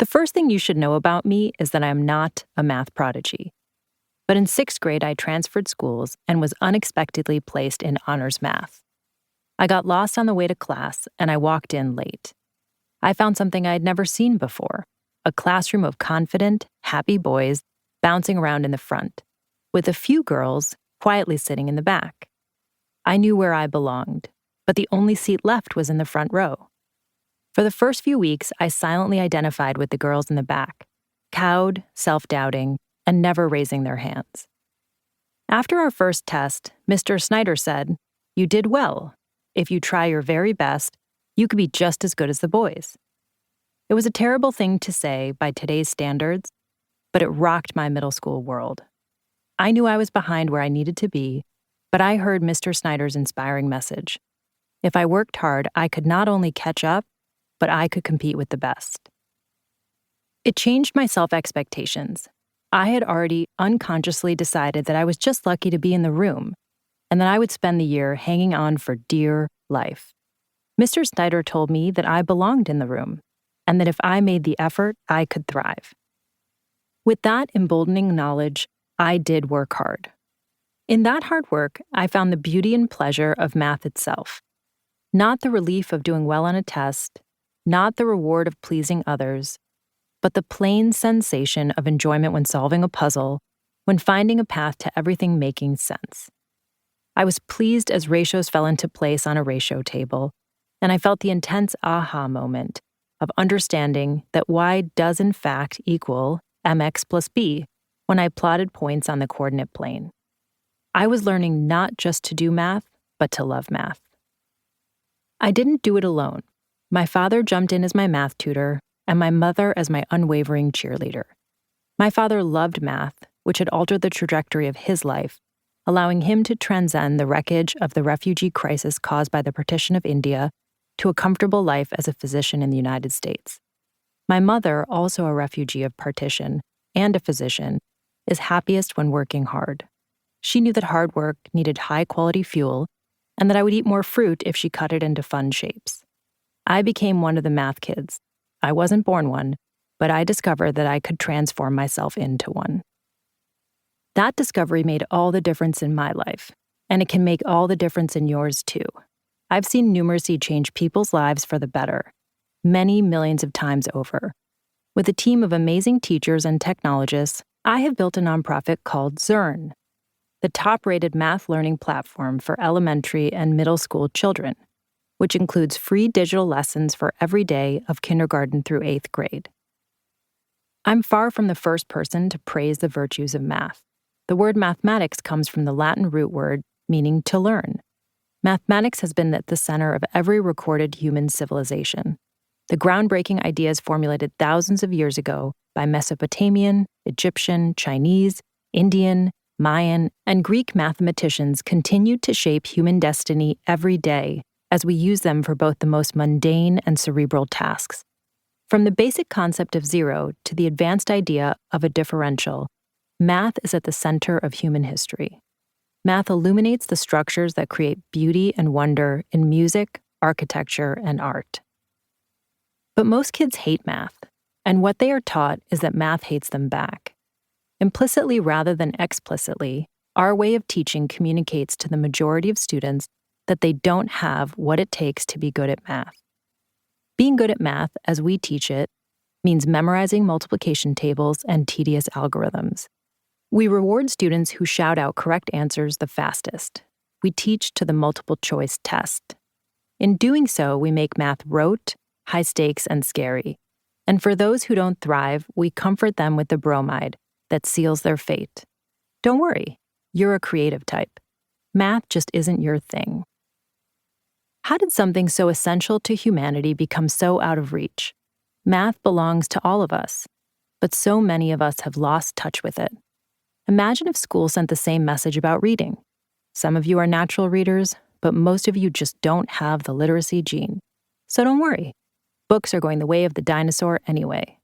The first thing you should know about me is that I am not a math prodigy. But in 6th grade, I transferred schools and was unexpectedly placed in honors math. I got lost on the way to class, and I walked in late. I found something I had never seen before, a classroom of confident, happy boys bouncing around in the front, with a few girls quietly sitting in the back. I knew where I belonged, but the only seat left was in the front row. For the first few weeks, I silently identified with the girls in the back, cowed, self-doubting, and never raising their hands. After our first test, Mr. Snyder said, "You did well. If you try your very best, you could be just as good as the boys." It was a terrible thing to say by today's standards, but it rocked my middle school world. I knew I was behind where I needed to be, but I heard Mr. Snyder's inspiring message. If I worked hard, I could not only catch up, but I could compete with the best. It changed my self-expectations. I had already unconsciously decided that I was just lucky to be in the room, and that I would spend the year hanging on for dear life. Mr. Snyder told me that I belonged in the room, and that if I made the effort, I could thrive. With that emboldening knowledge, I did work hard. In that hard work, I found the beauty and pleasure of math itself. Not the relief of doing well on a test, not the reward of pleasing others, but the plain sensation of enjoyment when solving a puzzle, when finding a path to everything making sense. I was pleased as ratios fell into place on a ratio table, and I felt the intense aha moment of understanding that y does in fact equal mx plus b when I plotted points on the coordinate plane. I was learning not just to do math, but to love math. I didn't do it alone. My father jumped in as my math tutor, and my mother as my unwavering cheerleader. My father loved math, which had altered the trajectory of his life, allowing him to transcend the wreckage of the refugee crisis caused by the partition of India to a comfortable life as a physician in the United States. My mother, also a refugee of partition and a physician, is happiest when working hard. She knew that hard work needed high-quality fuel, and that I would eat more fruit if she cut it into fun shapes. I became one of the math kids. I wasn't born one, but I discovered that I could transform myself into one. That discovery made all the difference in my life, and it can make all the difference in yours too. I've seen numeracy change people's lives for the better, many millions of times over. With a team of amazing teachers and technologists, I have built a nonprofit called Zern, the top-rated math learning platform for elementary and middle school children, which includes free digital lessons for every day of kindergarten through 8th grade. I'm far from the first person to praise the virtues of math. The word mathematics comes from the Latin root word meaning to learn. Mathematics has been at the center of every recorded human civilization. The groundbreaking ideas formulated thousands of years ago by Mesopotamian, Egyptian, Chinese, Indian, Mayan, and Greek mathematicians continued to shape human destiny every day as we use them for both the most mundane and cerebral tasks. From the basic concept of zero to the advanced idea of a differential, math is at the center of human history. Math illuminates the structures that create beauty and wonder in music, architecture, and art. But most kids hate math, and what they are taught is that math hates them back. Implicitly rather than explicitly, our way of teaching communicates to the majority of students that they don't have what it takes to be good at math. Being good at math, as we teach it, means memorizing multiplication tables and tedious algorithms. We reward students who shout out correct answers the fastest. We teach to the multiple choice test. In doing so, we make math rote, high stakes, and scary. And for those who don't thrive, we comfort them with the bromide that seals their fate. Don't worry, you're a creative type. Math just isn't your thing. How did something so essential to humanity become so out of reach? Math belongs to all of us, but so many of us have lost touch with it. Imagine if school sent the same message about reading. Some of you are natural readers, but most of you just don't have the literacy gene. So don't worry. Books are going the way of the dinosaur anyway.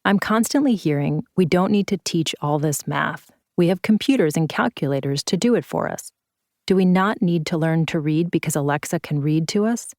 I'm constantly hearing we don't need to teach all this math. We have computers and calculators to do it for us. Do we not need to learn to read because Alexa can read to us?